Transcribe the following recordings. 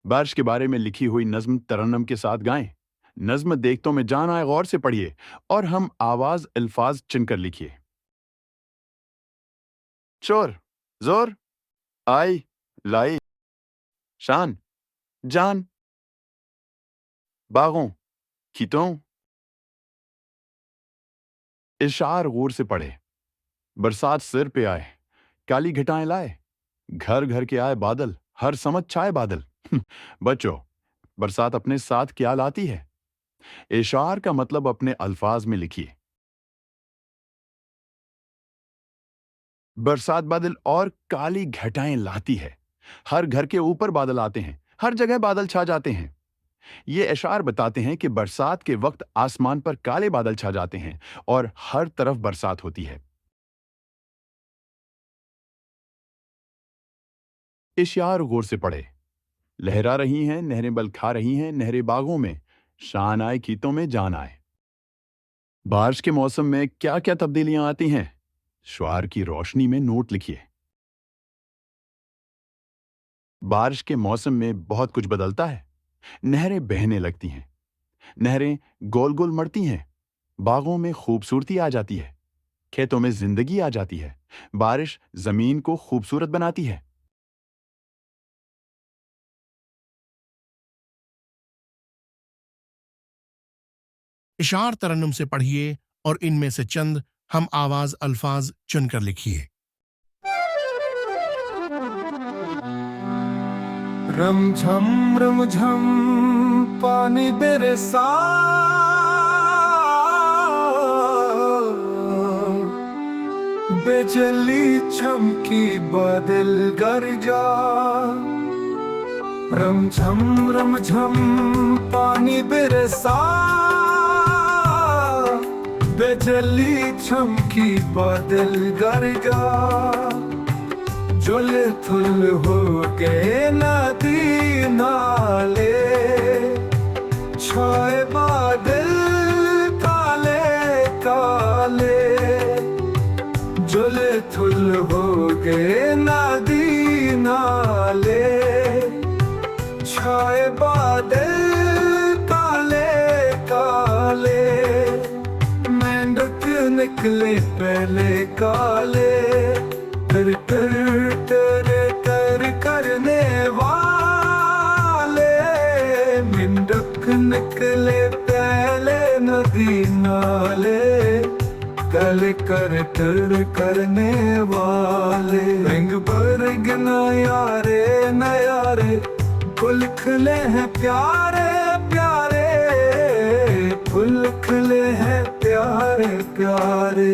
बारिश के बारे में लिखी हुई नज्म तरन्नुम के साथ गाएं। नज्म देखतों में जान आए गौर से पढ़िए और हम आवाज अल्फाज चुनकर लिखिए। शोर, जोर, आई, लाई, शान, जान, बागों, खीतों। इशार गौर से पढ़े। बरसात सिर पे आए, काली घटाएं लाए, घर घर के आए बादल, हर समझ छाए बादल। बच्चों, बरसात अपने साथ क्या लाती है? इशार का मतलब अपने अल्फाज में लिखिए। बरसात बादल और काली घटाएं लाती है। हर घर के ऊपर बादल आते हैं, हर जगह बादल छा जाते हैं। ये इशार बताते हैं कि बरसात के वक्त आसमान पर काले बादल छा जाते हैं और हर तरफ बरसात होती है। इशार गौर से पढ़े। लहरा रही हैं नहरें, बल खा रही हैं नहरें बागों में, शान आए खीतों में जान आए। बारिश के मौसम में क्या क्या तब्दीलियां आती हैं? शुआर की रोशनी में नोट लिखिए। बारिश के मौसम में बहुत कुछ बदलता है। नहरें बहने लगती हैं, नहरें गोल गोल मड़ती हैं, बागों में खूबसूरती आ जाती है, खेतों में जिंदगी आ जाती है। बारिश जमीन को खूबसूरत बनाती है। इशार तरन्नुम से पढ़िए और इनमें से चंद हम आवाज अल्फाज चुनकर लिखिए। रम झम पानी बरसा, बिजली चमकी बादल गरजा। रम झम पानी बरसा, बिजली चमकी बादल गरजा। जुल थुल हो गए नदी नाले, छाए बादल काले काले। जुल थुल हो गए नदी नाले, छाए बादल काले काले। मेंढक निकले पहले काले, तर करने वाले। मेंढक निकले पहले नदी नाले, कल कर तर करने वाले। रंग बरग नयारे नयारे, फूल खिले हैं प्यारे प्यारे, फूल खिले हैं प्यारे प्यारे।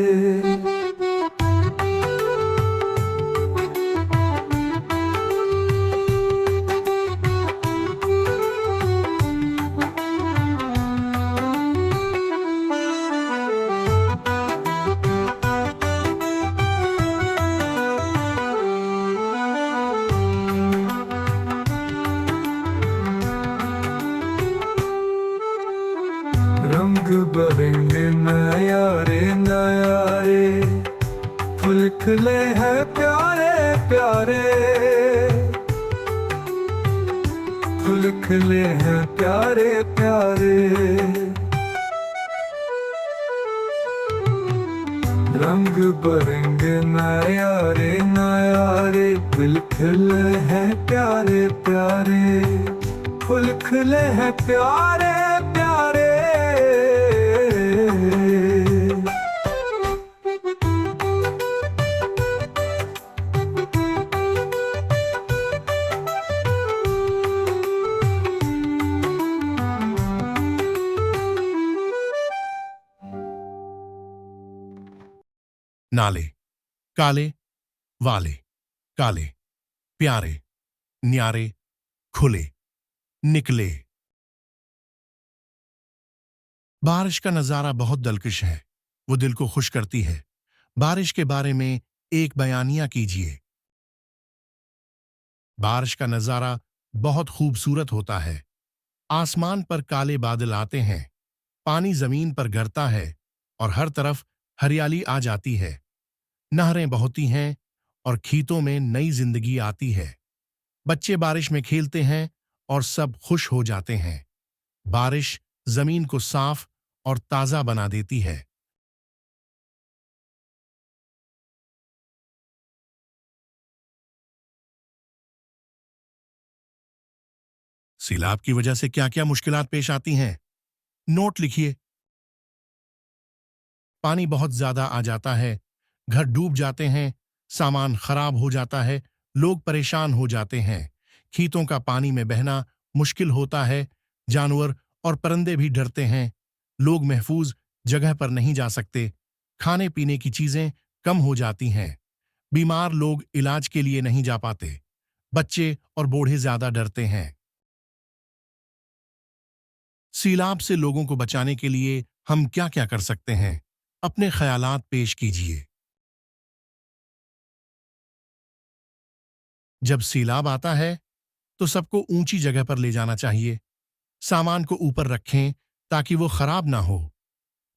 रंग बरंगे नयारे नयारे, फूल खिले हैं प्यारे प्यारे, फूल खिले हैं प्यारे प्यारे। रंग बरंगे नयारे नयारे, फूल खिले हैं प्यारे प्यारे, फूल खिले हैं प्यारे प्यारे। नाले, काले वाले, काले, प्यारे, न्यारे, खुले, निकले। बारिश का नजारा बहुत दिलकश है, वो दिल को खुश करती है। बारिश के बारे में एक बयानिया कीजिए। बारिश का नजारा बहुत खूबसूरत होता है। आसमान पर काले बादल आते हैं, पानी जमीन पर गिरता है और हर तरफ हरियाली आ जाती है। नहरें बहती हैं और खेतों में नई जिंदगी आती है। बच्चे बारिश में खेलते हैं और सब खुश हो जाते हैं। बारिश जमीन को साफ और ताजा बना देती है। सैलाब की वजह से क्या-क्या मुश्किलात पेश आती हैं? नोट लिखिए। पानी बहुत ज्यादा आ जाता है, घर डूब जाते हैं, सामान खराब हो जाता है, लोग परेशान हो जाते हैं, खेतों का पानी में बहना मुश्किल होता है, जानवर और परिंदे भी डरते हैं, लोग महफूज जगह पर नहीं जा सकते, खाने पीने की चीजें कम हो जाती हैं, बीमार लोग इलाज के लिए नहीं जा पाते, बच्चे और बूढ़े ज्यादा डरते हैं। सैलाब से लोगों को बचाने के लिए हम क्या-क्या कर सकते हैं? अपने ख्यालात पेश कीजिए। जब सैलाब आता है तो सबको ऊंची जगह पर ले जाना चाहिए। सामान को ऊपर रखें ताकि वो खराब ना हो।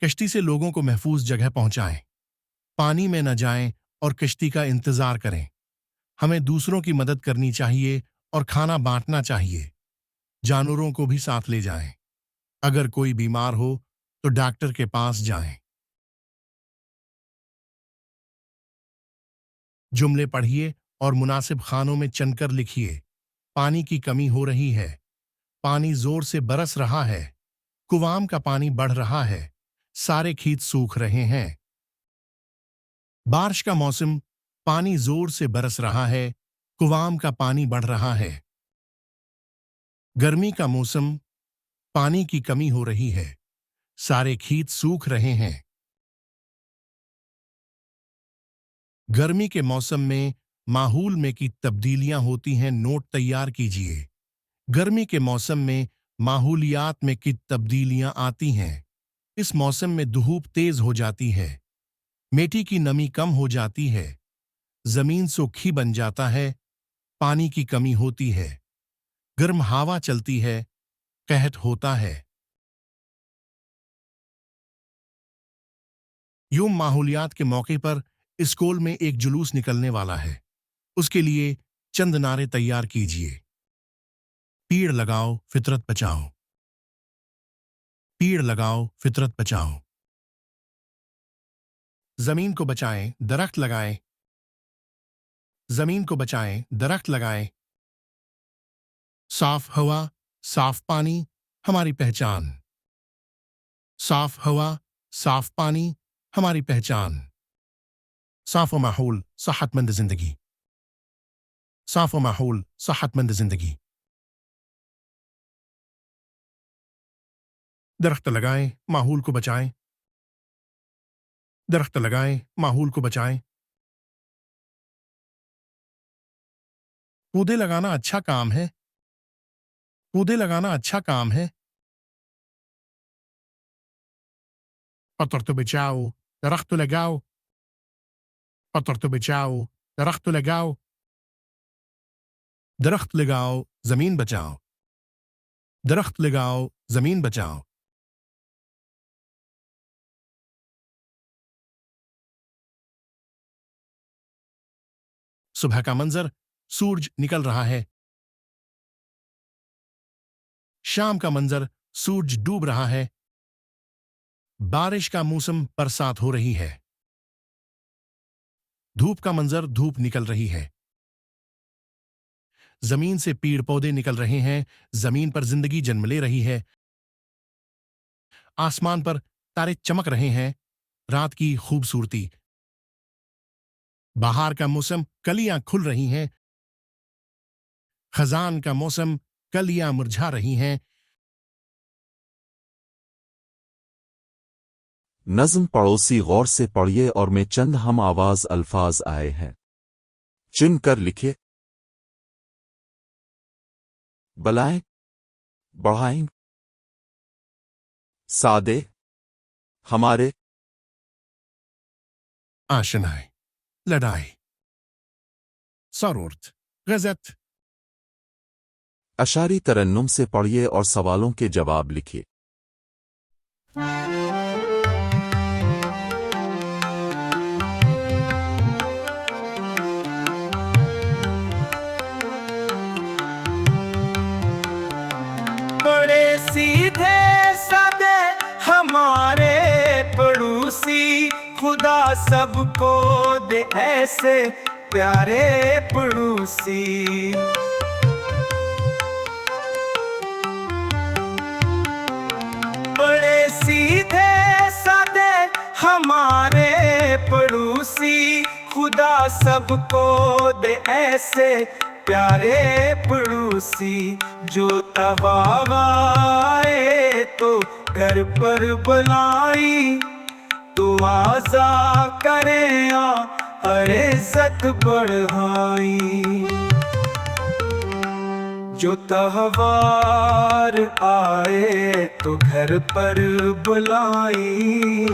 कश्ती से लोगों को महफूज जगह पहुंचाएं। पानी में न जाएं और कश्ती का इंतजार करें। हमें दूसरों की मदद करनी चाहिए और खाना बांटना चाहिए। जानवरों को भी साथ ले जाएं। अगर कोई बीमार हो तो डॉक्टर के पास जाएं। जुमले पढ़िए और मुनासिब खानों में चुनकर लिखिए। पानी की कमी हो रही है। पानी जोर से बरस रहा है। कुआं का पानी बढ़ रहा है। सारे खेत सूख रहे हैं। बारिश का मौसम, पानी जोर से बरस रहा है। कुआं का पानी बढ़ रहा है। गर्मी का मौसम, पानी की कमी हो रही है। सारे खेत सूख रहे हैं। गर्मी के मौसम में माहौल में की तब्दीलियां होती हैं। नोट तैयार कीजिए। गर्मी के मौसम में माहौलियात में की तब्दीलियां आती हैं। इस मौसम में धूप तेज हो जाती है। मिट्टी की नमी कम हो जाती है। जमीन सूखी बन जाता है। पानी की कमी होती है। गर्म हवा चलती है। कहत होता है। यूं माहौलियात के मौके पर स्कूल में एक जुलूस निकलने वाला है। उसके लिए चंद नारे तैयार कीजिए। पेड़ लगाओ, फितरत बचाओ। पेड़ लगाओ, फितरत बचाओ। जमीन को बचाएं, दरख्त लगाएं। जमीन को बचाएं, दरख्त लगाएं। साफ हवा, साफ पानी, हमारी पहचान। साफ हवा, साफ पानी, हमारी पहचान। साफ माहौल, सेहतमंद जिंदगी। साफ माहौल, सेहतमंद जिंदगी। दरख्त लगाएं, माहौल को बचाएं। दरख्त लगाएं, माहौल को बचाएं। पौधे लगाना अच्छा काम है। पौधे लगाना अच्छा काम है। पत्थर बचाओ, दरख्त लगाओ। पत्थर बचाओ, दरख्त लगाओ। दरख्त लगाओ, जमीन बचाओ। दरख्त लगाओ, जमीन बचाओ। सुबह का मंजर, सूरज निकल रहा है। शाम का मंजर, सूरज डूब रहा है। बारिश का मौसम, बरसात हो रही है। धूप का मंजर, धूप निकल रही है। जमीन से पेड़ पौधे निकल रहे हैं। जमीन पर जिंदगी जन्म ले रही है। आसमान पर तारे चमक रहे हैं। रात की खूबसूरती। बाहर का मौसम, कलियां खुल रही हैं। खजान का मौसम, कलियां मुरझा रही हैं। नज्म पड़ोसी गौर से पढ़िए और में चंद हम आवाज अल्फाज आए हैं, चुन कर लिखिए। बलाएं, बढ़ाएं, सादे, हमारे, आशनाएं, लड़ाई, सरूरत, गजत। अशारी तरन्नुम से पढ़िए और सवालों के जवाब लिखिए। खुदा सबको दे ऐसे प्यारे पड़ोसी। बड़े सीधे साधे हमारे पड़ोसी, खुदा सबको दे ऐसे प्यारे पड़ोसी। जो तवाए तो घर पर बनाई, तो आजा करें और इज्जत बढ़ाई। जो त्योहार आए तो घर पर बुलाई,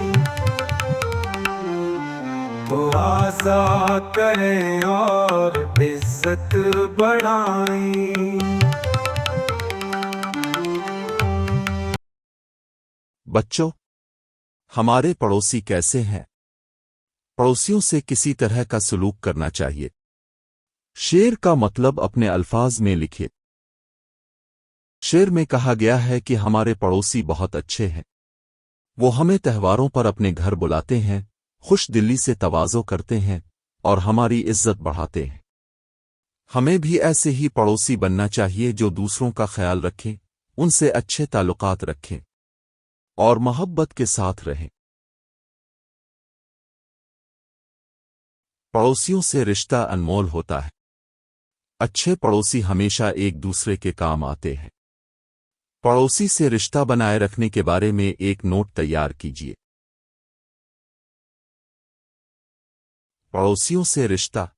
तो आजा करें और इज्जत बढ़ाई। बच्चों, हमारे पड़ोसी कैसे हैं? पड़ोसियों से किसी तरह का सलूक करना चाहिए। शेर का मतलब अपने अल्फाज में लिखिए। शेर में कहा गया है कि हमारे पड़ोसी बहुत अच्छे हैं। वो हमें त्योहारों पर अपने घर बुलाते हैं, खुश दिली से तवाज़ो करते हैं और हमारी इज्जत बढ़ाते हैं। हमें भी ऐसे ही पड़ोसी बनना चाहिए जो दूसरों का ख्याल रखें, उनसे अच्छे ताल्लुकात रखें और मोहब्बत के साथ रहें। पड़ोसियों से रिश्ता अनमोल होता है। अच्छे पड़ोसी हमेशा एक दूसरे के काम आते हैं। पड़ोसी से रिश्ता बनाए रखने के बारे में एक नोट तैयार कीजिए। पड़ोसियों से रिश्ता।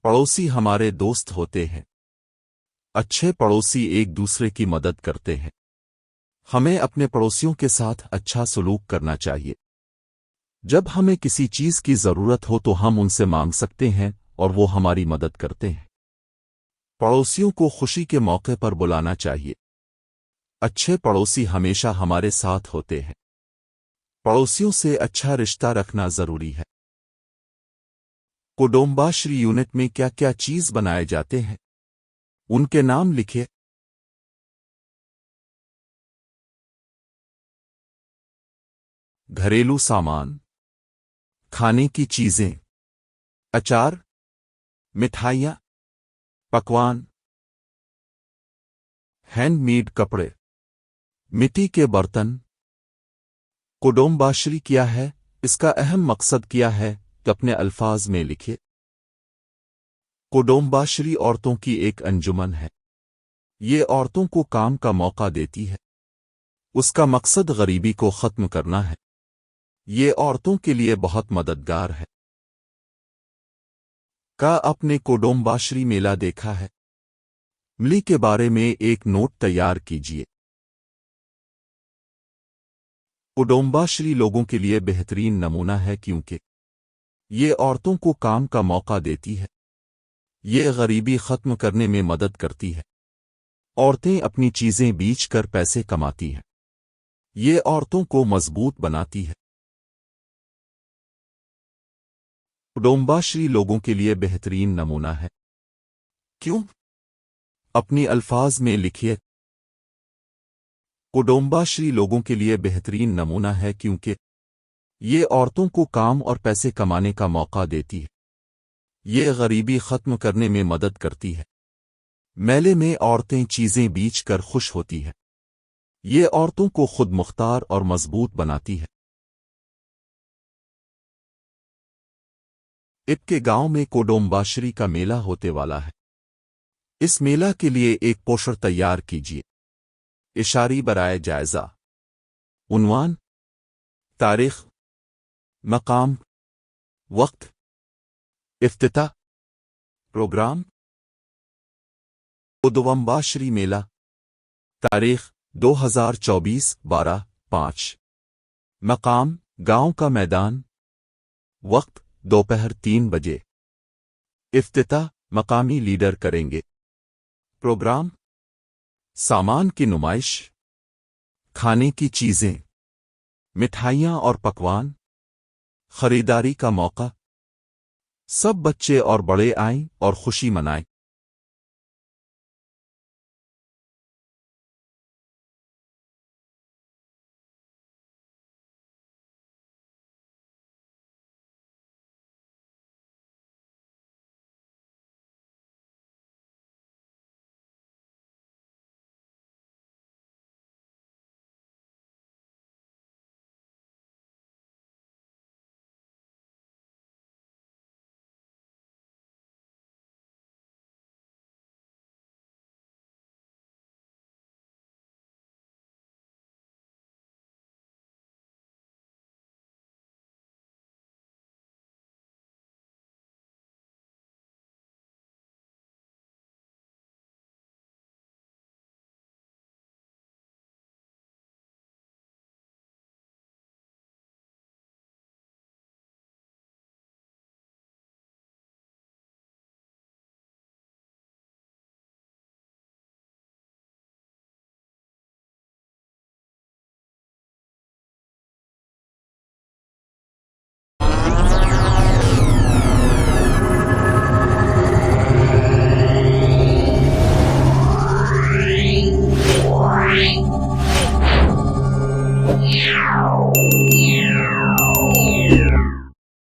पड़ोसी हमारे दोस्त होते हैं। अच्छे पड़ोसी एक दूसरे की मदद करते हैं। हमें अपने पड़ोसियों के साथ अच्छा सलूक करना चाहिए। जब हमें किसी चीज की जरूरत हो तो हम उनसे मांग सकते हैं और वो हमारी मदद करते हैं। पड़ोसियों को खुशी के मौके पर बुलाना चाहिए। अच्छे पड़ोसी हमेशा हमारे साथ होते हैं। पड़ोसियों से अच्छा रिश्ता रखना जरूरी है। कुटुंबाश्री यूनिट में क्या क्या चीज बनाए जाते हैं, उनके नाम लिखिए। घरेलू सामान, खाने की चीजें, अचार, मिठाइयाँ, पकवान, हैंडमेड कपड़े, मिट्टी के बर्तन। कुटुंबाश्री क्या है, इसका अहम मकसद क्या है, तो अपने अल्फाज में लिखिए। कुटुंबाश्री औरतों की एक अंजुमन है। ये औरतों को काम का मौका देती है। उसका मकसद गरीबी को खत्म करना है। ये औरतों के लिए बहुत मददगार है। का आपने कुटुंबाश्री मेला देखा है? मिली के बारे में एक नोट तैयार कीजिए। कुटुंबाश्री लोगों के लिए बेहतरीन नमूना है क्योंकि ये औरतों को काम का मौका देती है। ये गरीबी खत्म करने में मदद करती है। औरतें अपनी चीजें बेचकर पैसे कमाती हैं। ये औरतों को मजबूत बनाती है। कुटुंबाश्री लोगों के लिए बेहतरीन नमूना है। क्यों? अपनी अल्फाज में लिखिए। कुटुंबाश्री लोगों के लिए बेहतरीन नमूना है क्योंकि ये औरतों को काम और पैसे कमाने का मौका देती है। ये गरीबी खत्म करने में मदद करती है। मेले में औरतें चीजें बेचकर खुश होती हैं। ये औरतों को खुद मुख्तार और मजबूत बनाती है। इबके गांव में कुटुंबाश्री का मेला होते वाला है। इस मेला के लिए एक पोस्टर तैयार कीजिए। इशारी बराए जायजा। उन्वान, तारीख, मकाम, वक्त, इफ्तिताह, प्रोग्राम। कुटुंबाश्री मेला, तारीख 2024-12-5। मकाम गांव का मैदान, वक्त दोपहर 3 बजे। इफ्तिताह मकामी लीडर करेंगे। प्रोग्राम, सामान की नुमाइश, खाने की चीजें, मिठाइयाँ और पकवान, खरीदारी का मौका। सब बच्चे और बड़े आएं और खुशी मनाएं।